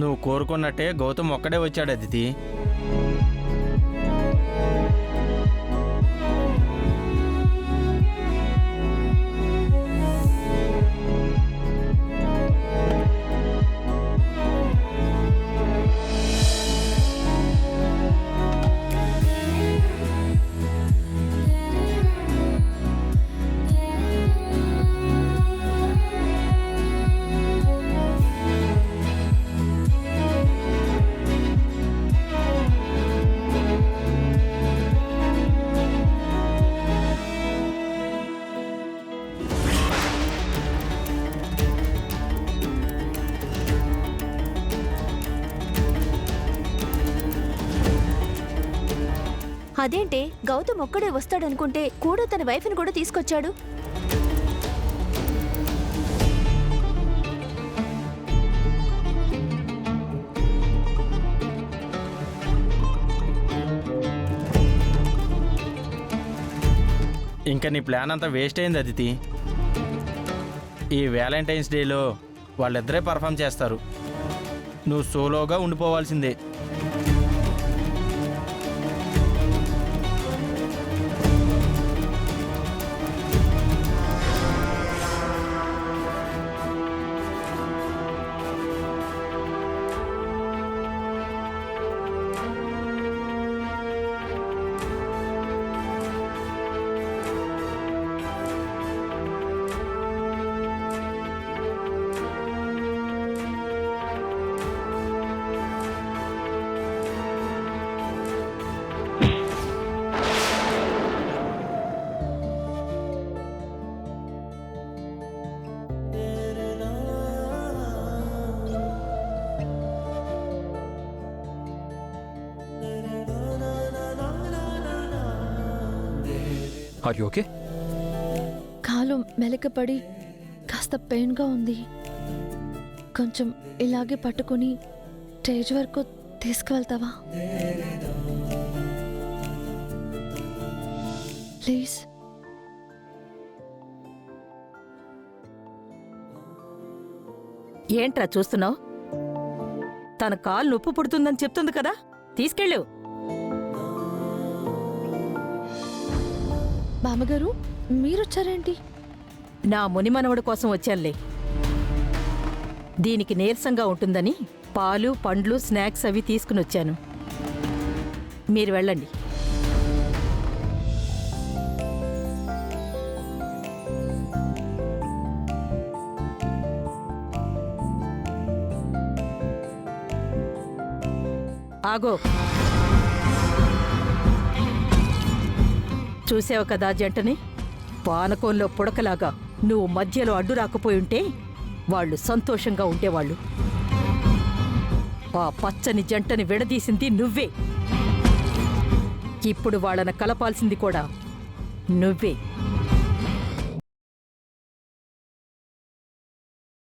నువ్వు కోరుకున్నట్టే గౌతమ్ ఒక్కడే వచ్చాడు అదితి. అదేంటే గౌతమ్ ఒక్కడే వస్తాడనుకుంటే కూడా తన వైఫ్ని కూడా తీసుకొచ్చాడు. ఇంకా నీ ప్లాన్ అంతా వేస్ట్ అయింది అదితి. ఈ వ్యాలంటైన్స్ డేలో వాళ్ళిద్దరే పర్ఫామ్ చేస్తారు. నువ్వు సోలోగా ఉండిపోవాల్సిందే. Are you okay? కాలు మెలకపడి కాస్త పెయిన్గా ఉంది. కొంచెం ఇలాగే పట్టుకుని స్టేజ్ వరకు తీసుకువెళ్తావా ప్లీజ్? ఏంట్రా చూస్తున్నావు? తన కాలు నొప్పి పుడుతుందని చెప్తుంది కదా, తీసుకెళ్ళు. బామ్మగారు మీరొచ్చారేంటి? నా మునిమనవడి కోసం వచ్చానులే. దీనికి నీరసంగా ఉంటుందని పాలు పండ్లు స్నాక్స్ అవి తీసుకుని వచ్చాను. మీరు వెళ్ళండి. ఆగో, చూసావు కదా జంటని? పానకంలో పుడకలాగా నువ్వు మధ్యలో అడ్డు రాకపోయుంటే వాళ్ళు సంతోషంగా ఉండేవాళ్ళు. ఆ పచ్చని జంటని విడదీసింది నువ్వే. ఇప్పుడు వాళ్ళని కలపాల్సింది కూడా నువ్వే.